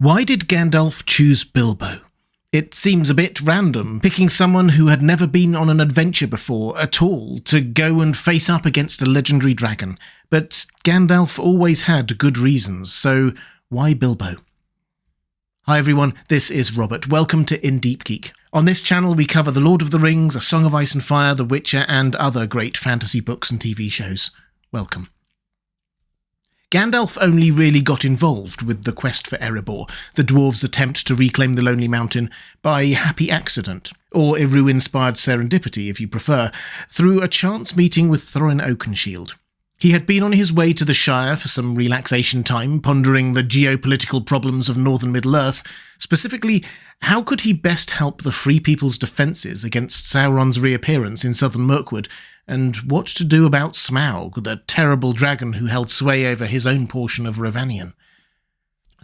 Why did Gandalf choose Bilbo? It seems a bit random, picking someone who had never been on an adventure before at all to go and face up against a legendary dragon, but Gandalf always had good reasons, so why Bilbo? Hi everyone, this is Robert. Welcome to Deep Geek. On this channel we cover The Lord of the Rings, A Song of Ice and Fire, The Witcher, and other great fantasy books and TV shows. Welcome. Gandalf only really got involved with the quest for Erebor, the dwarves' attempt to reclaim the Lonely Mountain, by happy accident, or Eru-inspired serendipity if you prefer, through a chance meeting with Thorin Oakenshield. He had been on his way to the Shire for some relaxation time, pondering the geopolitical problems of northern Middle-earth. Specifically, how could he best help the Free People's defences against Sauron's reappearance in southern Mirkwood, and what to do about Smaug, the terrible dragon who held sway over his own portion of Rhovanion.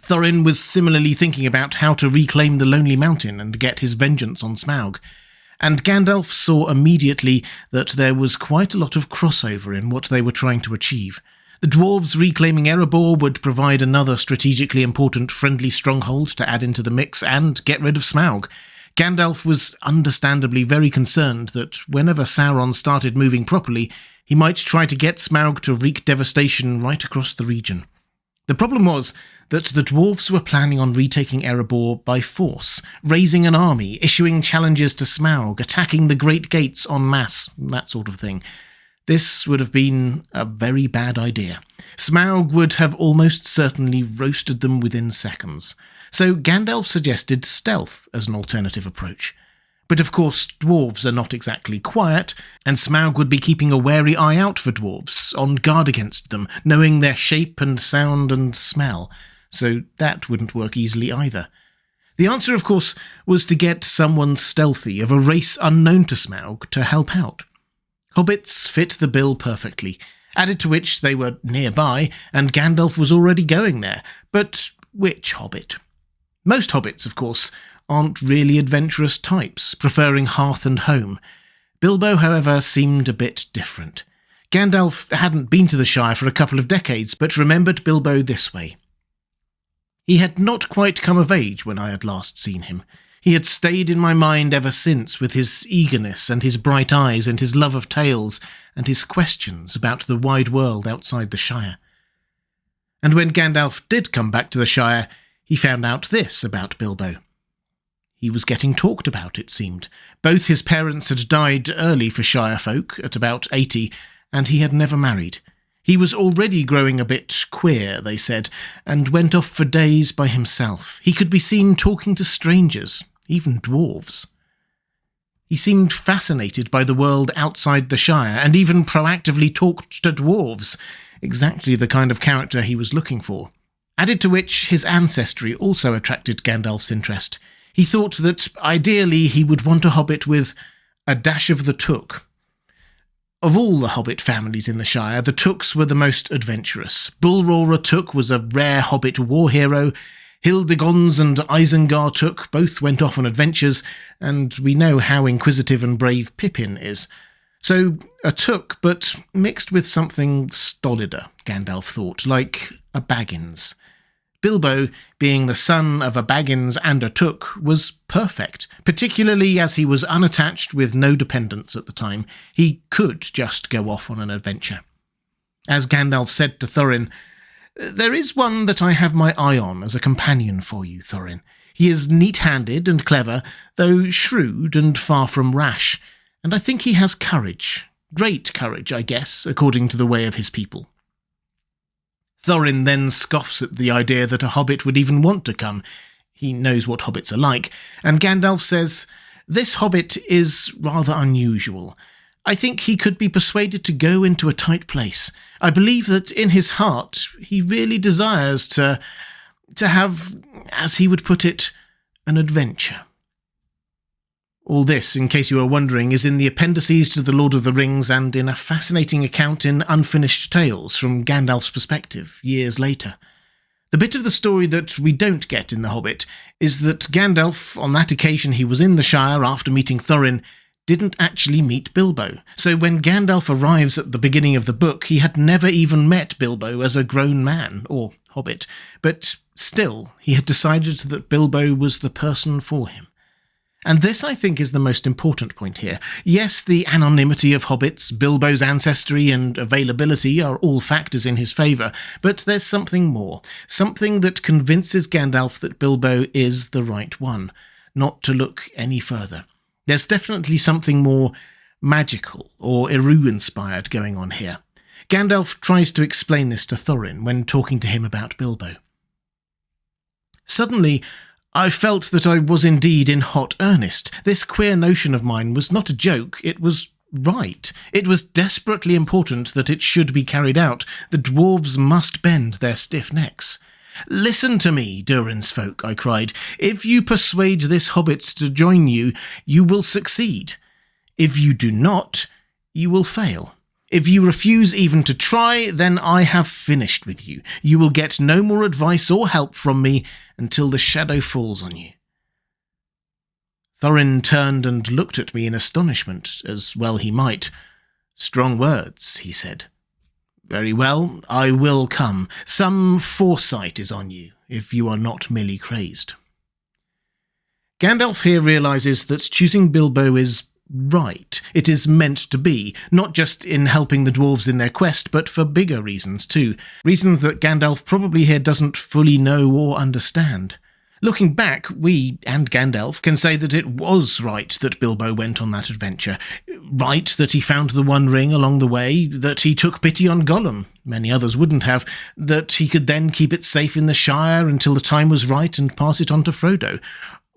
Thorin was similarly thinking about how to reclaim the Lonely Mountain and get his vengeance on Smaug, and Gandalf saw immediately that there was quite a lot of crossover in what they were trying to achieve. The dwarves reclaiming Erebor would provide another strategically important friendly stronghold to add into the mix and get rid of Smaug. Gandalf was understandably very concerned that whenever Sauron started moving properly, he might try to get Smaug to wreak devastation right across the region. The problem was that the dwarves were planning on retaking Erebor by force, raising an army, issuing challenges to Smaug, attacking the Great Gates en masse, that sort of thing. This would have been a very bad idea. Smaug would have almost certainly roasted them within seconds. So Gandalf suggested stealth as an alternative approach. But of course, dwarves are not exactly quiet, and Smaug would be keeping a wary eye out for dwarves, on guard against them, knowing their shape and sound and smell. So that wouldn't work easily either. The answer, of course, was to get someone stealthy of a race unknown to Smaug to help out. Hobbits fit the bill perfectly, added to which they were nearby, and Gandalf was already going there. But which hobbit? Most hobbits, of course, aren't really adventurous types, preferring hearth and home. Bilbo, however, seemed a bit different. Gandalf hadn't been to the Shire for a couple of decades, but remembered Bilbo this way. He had not quite come of age when I had last seen him. He had stayed in my mind ever since, with his eagerness and his bright eyes and his love of tales and his questions about the wide world outside the Shire. And when Gandalf did come back to the Shire, he found out this about Bilbo. He was getting talked about, it seemed. Both his parents had died early for Shire folk, at about 80, and he had never married. He was already growing a bit queer, they said, and went off for days by himself. He could be seen talking to strangers, even dwarves. He seemed fascinated by the world outside the Shire, and even proactively talked to dwarves, exactly the kind of character he was looking for. Added to which, his ancestry also attracted Gandalf's interest. He thought that, ideally, he would want a hobbit with a dash of the Took. Of all the hobbit families in the Shire, the Tooks were the most adventurous. Bullroarer Took was a rare hobbit war hero. Hildegons and Isengard Took both went off on adventures, and we know how inquisitive and brave Pippin is. So, a Took, but mixed with something stolider, Gandalf thought, like a Baggins. Bilbo, being the son of a Baggins and a Took, was perfect, particularly as he was unattached with no dependents at the time. He could just go off on an adventure. As Gandalf said to Thorin, "There is one that I have my eye on as a companion for you, Thorin. He is neat-handed and clever, though shrewd and far from rash, and I think he has courage. Great courage, I guess, according to the way of his people." Thorin then scoffs at the idea that a hobbit would even want to come. He knows what hobbits are like, and Gandalf says, "This hobbit is rather unusual. I think he could be persuaded to go into a tight place. I believe that in his heart he really desires to have, as he would put it, an adventure." All this, in case you are wondering, is in the appendices to The Lord of the Rings and in a fascinating account in Unfinished Tales from Gandalf's perspective, years later. The bit of the story that we don't get in The Hobbit is that Gandalf, on that occasion he was in the Shire after meeting Thorin, didn't actually meet Bilbo. So when Gandalf arrives at the beginning of the book, he had never even met Bilbo as a grown man, or hobbit, but still, he had decided that Bilbo was the person for him. And this, I think, is the most important point here. Yes, the anonymity of hobbits, Bilbo's ancestry and availability are all factors in his favour, but there's something more, something that convinces Gandalf that Bilbo is the right one, not to look any further. There's definitely something more magical or Eru-inspired going on here. Gandalf tries to explain this to Thorin when talking to him about Bilbo. Suddenly, I felt that I was indeed in hot earnest. This queer notion of mine was not a joke, it was right. It was desperately important that it should be carried out. The dwarves must bend their stiff necks. "Listen to me, Durin's folk," I cried. "If you persuade this hobbit to join you, you will succeed. If you do not, you will fail. If you refuse even to try, then I have finished with you. You will get no more advice or help from me until the shadow falls on you." Thorin turned and looked at me in astonishment, as well he might. "Strong words," he said. "Very well, I will come. Some foresight is on you, if you are not merely crazed." Gandalf here realises that choosing Bilbo is right. It is meant to be, not just in helping the dwarves in their quest, but for bigger reasons too. Reasons that Gandalf probably here doesn't fully know or understand. Looking back, we, and Gandalf, can say that it was right that Bilbo went on that adventure. Right that he found the One Ring along the way, that he took pity on Gollum, many others wouldn't have, that he could then keep it safe in the Shire until the time was right and pass it on to Frodo.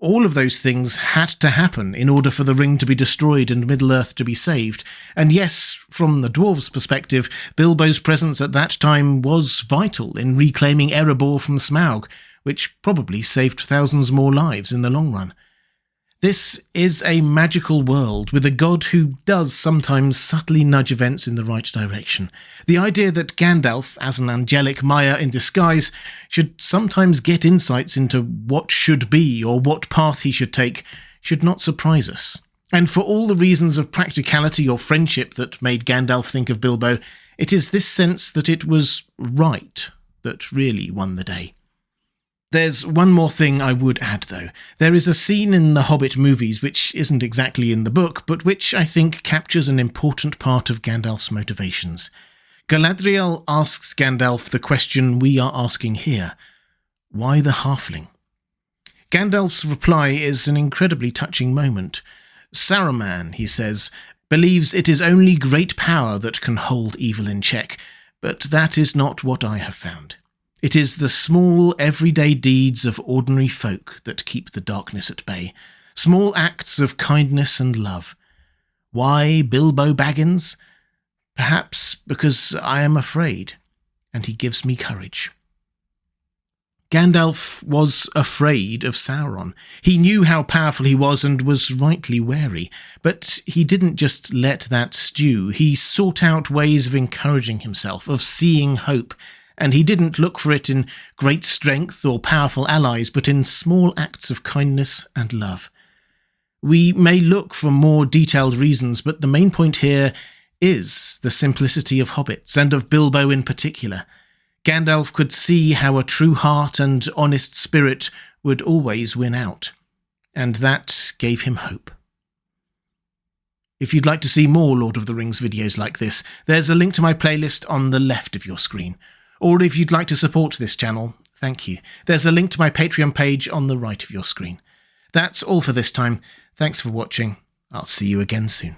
All of those things had to happen in order for the ring to be destroyed and Middle-earth to be saved. And yes, from the dwarves' perspective, Bilbo's presence at that time was vital in reclaiming Erebor from Smaug, which probably saved thousands more lives in the long run. This is a magical world with a god who does sometimes subtly nudge events in the right direction. The idea that Gandalf, as an angelic Maya in disguise, should sometimes get insights into what should be or what path he should take should not surprise us. And for all the reasons of practicality or friendship that made Gandalf think of Bilbo, it is this sense that it was right that really won the day. There's one more thing I would add, though. There is a scene in the Hobbit movies which isn't exactly in the book, but which I think captures an important part of Gandalf's motivations. Galadriel asks Gandalf the question we are asking here. Why the halfling? Gandalf's reply is an incredibly touching moment. Saruman, he says, believes it is only great power that can hold evil in check, but that is not what I have found. It is the small, everyday deeds of ordinary folk that keep the darkness at bay. Small acts of kindness and love. Why Bilbo Baggins? Perhaps because I am afraid, and he gives me courage. Gandalf was afraid of Sauron. He knew how powerful he was and was rightly wary. But he didn't just let that stew. He sought out ways of encouraging himself, of seeing hope, and he didn't look for it in great strength or powerful allies, but in small acts of kindness and love. We may look for more detailed reasons, but the main point here is the simplicity of hobbits, and of Bilbo in particular. Gandalf could see how a true heart and honest spirit would always win out, and that gave him hope. If you'd like to see more Lord of the Rings videos like this, there's a link to my playlist on the left of your screen. Or if you'd like to support this channel, thank you. There's a link to my Patreon page on the right of your screen. That's all for this time. Thanks for watching. I'll see you again soon.